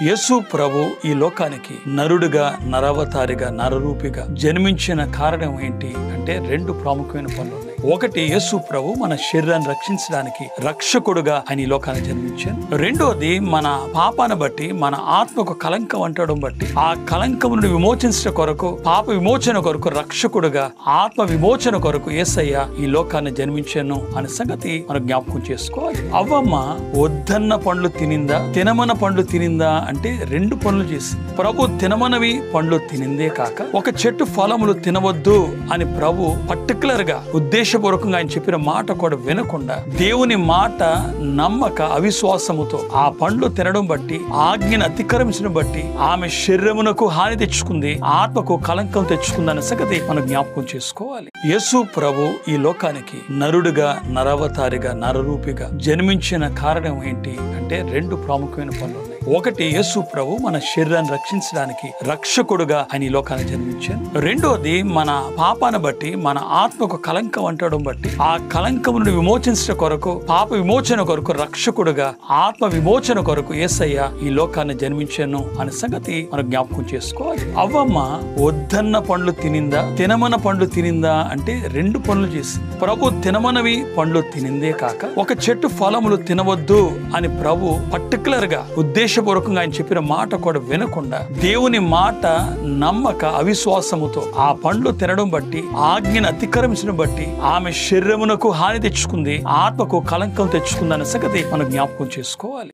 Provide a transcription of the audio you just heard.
యేసు ప్రభు ఈ లోకానికి నరుడుగా, నరవతారిగా, నరరూపిగా జన్మించిన కారణం ఏంటి అంటే రెండు ప్రాముఖ్యమైన పనులు ఉన్నాయి. ఒకటి, యేసు ప్రభు మన శరీరాన్ని రక్షించడానికి రక్షకుడుగా ఆయన ఈ లోకానికి జన్మించారు. రెండోది, మన పాపాన్ని బట్టి మన ఆత్మకు కలంకం అంటడం బట్టి ఆ కలంకమును విమోచించడం కొరకు, పాప విమోచన కొరకు రక్షకుడుగా, ఆత్మ విమోచన కొరకు యేసయ్య ఈ లోకాన్ని జన్మించాను అనే సంగతి మనం జ్ఞాపకం చేసుకోవాలి. అవ్వమ్మ వద్దన్న పండ్లు తినిందా, తినమన్న పండ్లు తినిందా అంటే రెండు పనులు చేసి, ప్రభు తినమనవి పండ్లు తినిందే కాక ఒక చెట్టు ఫలములు తినవద్దు అని ప్రభు పర్టికులర్ గా ఉద్దేశపూర్వకంగా ఆయన చెప్పిన మాట కూడా వినకుండా దేవుని మాట నమ్మక అవిశ్వాసముతో ఆ పండ్లు తినడం బట్టి, ఆజ్ఞను అతిక్రమించడం బట్టి ఆమె శరీరమునకు హాని తెచ్చుకుంది, ఆత్మకు కలంకం తెచ్చుకుంది అనే సంగతి మనం జ్ఞాపకం చేసుకోవాలి. యేసు ప్రభు ఈ లోకానికి నరుడుగా, నరవతారిగా, నరరూపిగా జన్మించిన కారణం ఏంటి అంటే రెండు ప్రాముఖ్యమైన పనులు ఉన్నాయి. ఒకటి, యేసు ప్రభు మన శరీరాన్ని రక్షించడానికి రక్షకుడుగా ఆయన ఈ లోకానికి జన్మించారు. రెండోది, మన పాపాన్ని బట్టి మన ఆత్మకు కలంకం అంటడం బట్టి ఆ కలంకమును విమోచించడం కొరకు, పాప విమోచన కొరకు రక్షకుడుగా, ఆత్మ విమోచన కొరకు యేసయ్య ఈ లోకాన్ని జన్మించాను అనే సంగతి మనం జ్ఞాపకం చేసుకోవాలి. అవ్వమ్మ వద్దన్న పండ్లు తినిందా, తినమన్న పండ్లు తినిందా అంటే రెండు పనులు చేసి, ప్రభు తినమనవి పండ్లు తినిందే కాక ఒక చెట్టు ఫలములు తినవద్దు అని ప్రభు పర్టికులర్ గా ఉద్దేశపూర్వకంగా ఆయన చెప్పిన మాట కూడా వినకుండా దేవుని మాట నమ్మక అవిశ్వాసముతో ఆ పండ్లు తినడం బట్టి, ఆజ్ఞను అతిక్రమించడం బట్టి ఆమె శరీరమునకు హాని తెచ్చుకుంది, ఆత్మకు కలంకం తెచ్చుకుంది అనే సంగతి మనం జ్ఞాపకం చేసుకోవాలి.